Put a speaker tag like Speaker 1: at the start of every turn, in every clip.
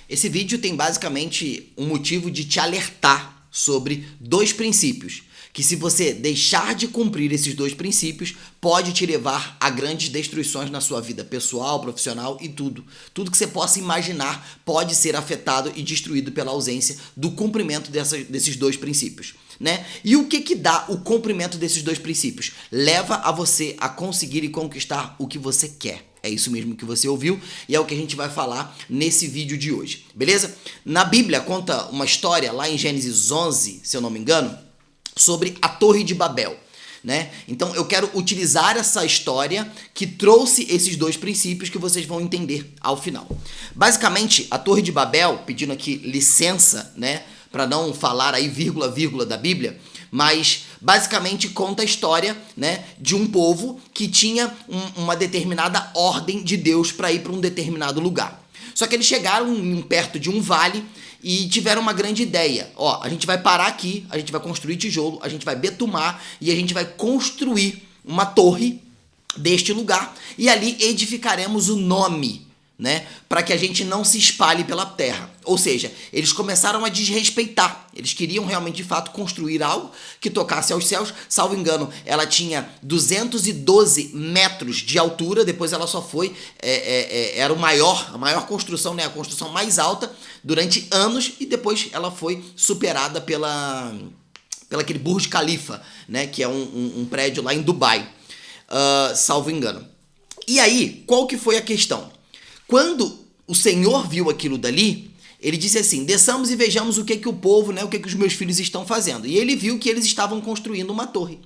Speaker 1: Esse vídeo tem basicamente um motivo de te alertar sobre dois princípios, que se você deixar de cumprir esses dois princípios, pode te levar a grandes destruições na sua vida pessoal, profissional e tudo. Tudo que você possa imaginar pode ser afetado e destruído pela ausência do cumprimento desses dois princípios, né? E o que dá o cumprimento desses dois princípios? Leva a você a conseguir e conquistar o que você quer. É isso mesmo que você ouviu e é o que a gente vai falar nesse vídeo de hoje, beleza? Na Bíblia conta uma história lá em Gênesis 11, se eu não me engano, sobre a Torre de Babel, né? Então eu quero utilizar essa história que trouxe esses dois princípios que vocês vão entender ao final. Basicamente, a Torre de Babel, pedindo aqui licença, né, para não falar aí vírgula, vírgula da Bíblia, mas basicamente conta a história, né, de um povo que tinha uma determinada ordem de Deus para ir para um determinado lugar. Só que eles chegaram perto de um vale e tiveram uma grande ideia. Ó, a gente vai parar aqui, a gente vai construir tijolo, a gente vai betumar e a gente vai construir uma torre deste lugar e ali edificaremos o nome, né, para que a gente não se espalhe pela terra. Ou seja, eles começaram a desrespeitar. Eles queriam realmente, de fato, construir algo que tocasse aos céus. Salvo engano, ela tinha 212 metros de altura. Depois ela só foi... era a maior construção, né, a construção mais alta durante anos. E depois ela foi superada pela aquele Burj Khalifa, né, que é um prédio lá em Dubai. Salvo engano. E aí, qual que foi a questão? Quando o Senhor viu aquilo dali, ele disse assim: desçamos e vejamos o que o povo, né, o que os meus filhos estão fazendo. E ele viu que eles estavam construindo uma torre.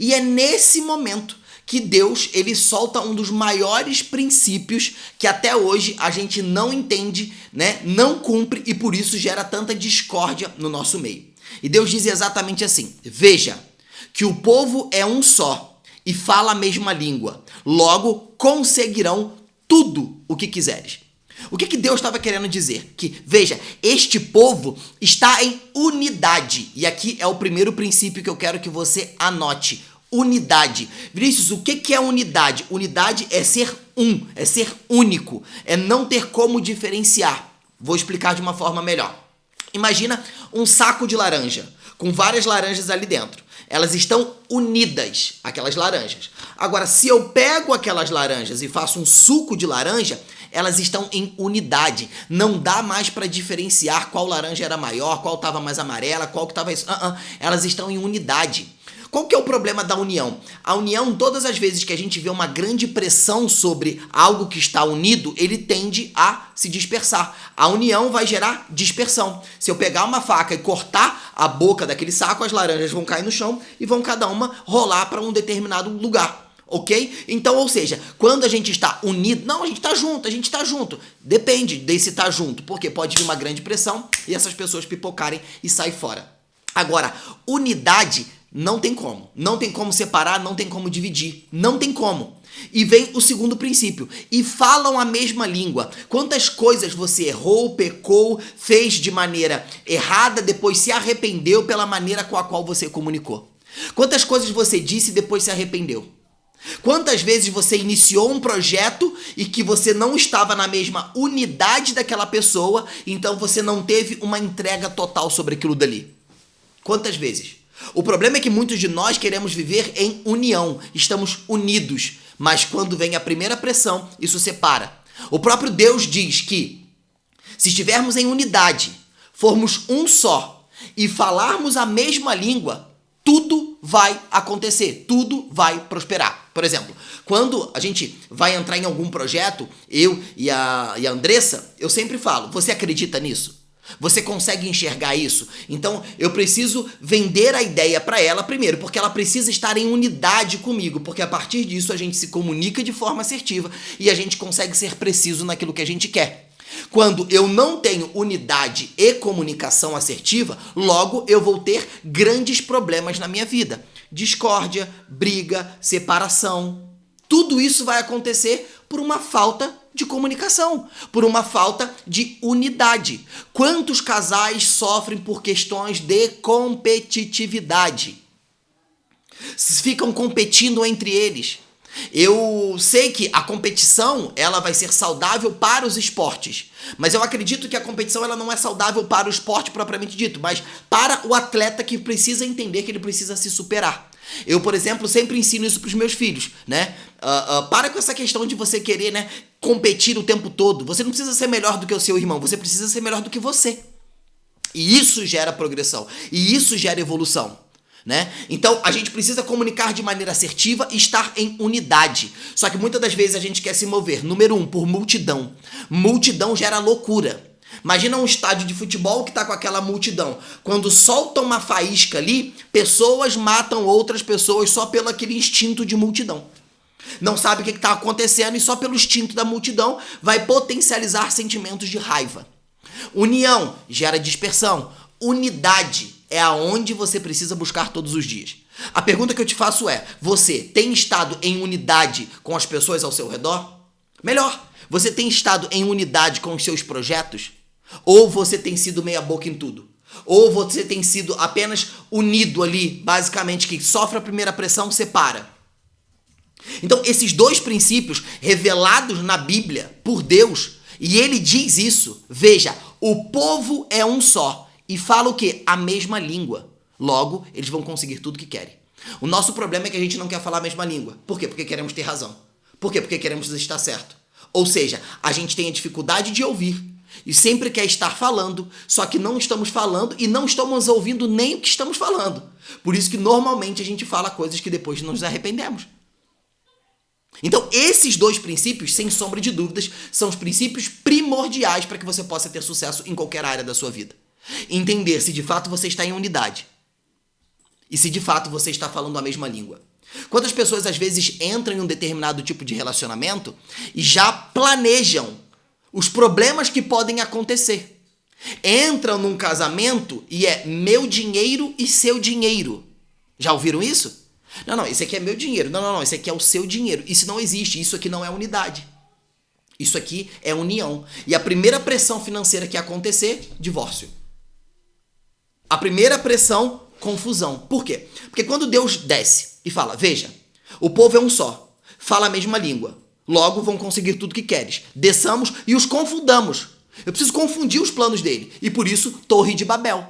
Speaker 1: E é nesse momento que Deus, ele solta um dos maiores princípios que até hoje a gente não entende, né, não cumpre e por isso gera tanta discórdia no nosso meio. E Deus diz exatamente assim: veja que o povo é um só e fala a mesma língua, logo conseguirão tudo o que quiseres. O que Deus estava querendo dizer? Que, veja, este povo está em unidade. E aqui é o primeiro princípio que eu quero que você anote. Unidade. Vinícius, o que é unidade? Unidade é ser um, é ser único, é não ter como diferenciar. Vou explicar de uma forma melhor. Imagina um saco de laranja, com várias laranjas ali dentro. Elas estão unidas, aquelas laranjas. Agora, se eu pego aquelas laranjas e faço um suco de laranja, elas estão em unidade. Não dá mais para diferenciar qual laranja era maior, qual estava mais amarela, qual que estava isso. Elas estão em unidade. Qual que é o problema da união? A união, todas as vezes que a gente vê uma grande pressão sobre algo que está unido, ele tende a se dispersar. A união vai gerar dispersão. Se eu pegar uma faca e cortar a boca daquele saco, as laranjas vão cair no chão e vão cada uma rolar para um determinado lugar. Ok? Então, ou seja, quando a gente está unido... Não, a gente está junto. Depende desse estar junto, porque pode vir uma grande pressão e essas pessoas pipocarem e sair fora. Agora, unidade... Não tem como. Não tem como separar, não tem como dividir. Não tem como. E vem o segundo princípio. E falam a mesma língua. Quantas coisas você errou, pecou, fez de maneira errada, depois se arrependeu pela maneira com a qual você comunicou? Quantas coisas você disse e depois se arrependeu? Quantas vezes você iniciou um projeto e que você não estava na mesma unidade daquela pessoa, então você não teve uma entrega total sobre aquilo dali? Quantas vezes? O problema é que muitos de nós queremos viver em união, estamos unidos, mas quando vem a primeira pressão, isso separa. O próprio Deus diz que se estivermos em unidade, formos um só e falarmos a mesma língua, tudo vai acontecer, tudo vai prosperar. Por exemplo, quando a gente vai entrar em algum projeto, eu e a Andressa, eu sempre falo: você acredita nisso? Você consegue enxergar isso? Então eu preciso vender a ideia para ela primeiro, porque ela precisa estar em unidade comigo, porque a partir disso a gente se comunica de forma assertiva e a gente consegue ser preciso naquilo que a gente quer. Quando eu não tenho unidade e comunicação assertiva, logo eu vou ter grandes problemas na minha vida. Discórdia, briga, separação. Tudo isso vai acontecer por uma falta de comunicação, por uma falta de unidade. Quantos casais sofrem por questões de competitividade? Ficam competindo entre eles. Eu sei que a competição, ela vai ser saudável para os esportes, mas eu acredito que a competição ela não é saudável para o esporte propriamente dito, mas para o atleta que precisa entender que ele precisa se superar. Eu, por exemplo, sempre ensino isso para os meus filhos, né? Para com essa questão de você querer, né, competir o tempo todo. Você não precisa ser melhor do que o seu irmão, você precisa ser melhor do que você. E isso gera progressão, e isso gera evolução. Né? Então a gente precisa comunicar de maneira assertiva e estar em unidade. Só que muitas das vezes a gente quer se mover, número 1, por multidão. Multidão gera loucura. Imagina um estádio de futebol que está com aquela multidão. Quando solta uma faísca ali, pessoas matam outras pessoas só pelo aquele instinto de multidão. Não sabe o que está acontecendo e só pelo instinto da multidão vai potencializar sentimentos de raiva. União gera dispersão. Unidade é aonde você precisa buscar todos os dias. A pergunta que eu te faço é: você tem estado em unidade com as pessoas ao seu redor? Melhor, você tem estado em unidade com os seus projetos? Ou você tem sido meia boca em tudo? Ou você tem sido apenas unido ali, basicamente, que sofre a primeira pressão, separa? Então, esses dois princípios revelados na Bíblia por Deus, e ele diz isso, veja, o povo é um só. E fala o quê? A mesma língua. Logo, eles vão conseguir tudo que querem. O nosso problema é que a gente não quer falar a mesma língua. Por quê? Porque queremos ter razão. Por quê? Porque queremos estar certo. Ou seja, a gente tem a dificuldade de ouvir e sempre quer estar falando, só que não estamos falando e não estamos ouvindo nem o que estamos falando. Por isso que normalmente a gente fala coisas que depois nos arrependemos. Então, esses dois princípios, sem sombra de dúvidas, são os princípios primordiais para que você possa ter sucesso em qualquer área da sua vida. Entender se de fato você está em unidade e se de fato você está falando a mesma língua. Quantas pessoas às vezes entram em um determinado tipo de relacionamento e já planejam os problemas que podem acontecer. Entram num casamento e é meu dinheiro e seu dinheiro. Já ouviram isso? Não, esse aqui é meu dinheiro. Não, esse aqui é o seu dinheiro. Isso não existe, isso aqui não é unidade. Isso aqui é união. E a primeira pressão financeira que acontecer, divórcio. A primeira pressão, confusão. Por quê? Porque quando Deus desce e fala, veja, o povo é um só, fala a mesma língua, logo vão conseguir tudo que queres. Desçamos e os confundamos. Eu preciso confundir os planos dele. E por isso, Torre de Babel.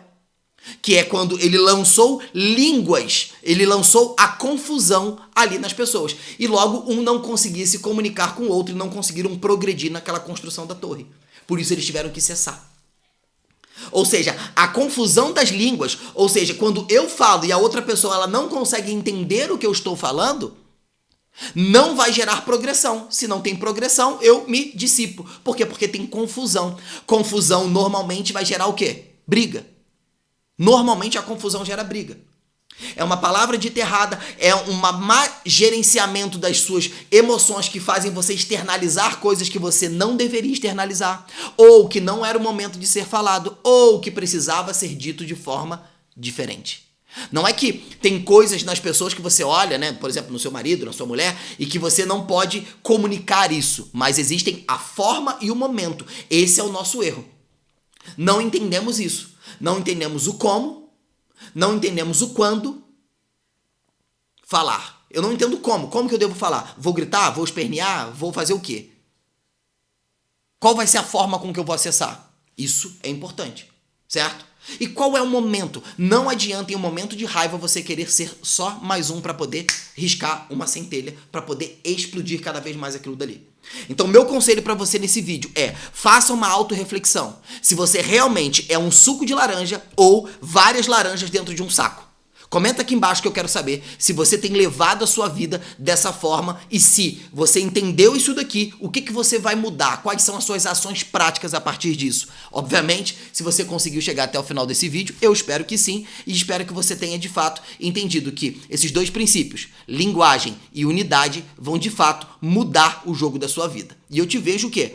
Speaker 1: Que é quando ele lançou línguas, ele lançou a confusão ali nas pessoas. E logo um não conseguia se comunicar com o outro e não conseguiram progredir naquela construção da torre. Por isso eles tiveram que cessar. Ou seja, a confusão das línguas, ou seja, quando eu falo e a outra pessoa ela não consegue entender o que eu estou falando, não vai gerar progressão. Se não tem progressão, eu me dissipo. Por quê? Porque tem confusão. Confusão normalmente vai gerar o quê? Briga. Normalmente a confusão gera briga. É uma palavra dita errada, é um má gerenciamento das suas emoções que fazem você externalizar coisas que você não deveria externalizar, ou que não era o momento de ser falado, ou que precisava ser dito de forma diferente. Não é que tem coisas nas pessoas que você olha, né, por exemplo, no seu marido, na sua mulher, e que você não pode comunicar isso, mas existem a forma e o momento. Esse é o nosso erro. Não entendemos isso. Não entendemos o como, não entendemos o quando falar. Eu não entendo como. Como que eu devo falar? Vou gritar? Vou espernear? Vou fazer o quê? Qual vai ser a forma com que eu vou acessar? Isso é importante, certo? E qual é o momento? Não adianta em um momento de raiva você querer ser só mais um para poder riscar uma centelha, para poder explodir cada vez mais aquilo dali. Então, meu conselho para você nesse vídeo é: faça uma autorreflexão. Se você realmente é um suco de laranja ou várias laranjas dentro de um saco. Comenta aqui embaixo que eu quero saber se você tem levado a sua vida dessa forma e se você entendeu isso daqui, o que você vai mudar, quais são as suas ações práticas a partir disso. Obviamente, se você conseguiu chegar até o final desse vídeo, eu espero que sim e espero que você tenha de fato entendido que esses dois princípios, linguagem e unidade, vão de fato mudar o jogo da sua vida. E eu te vejo o quê?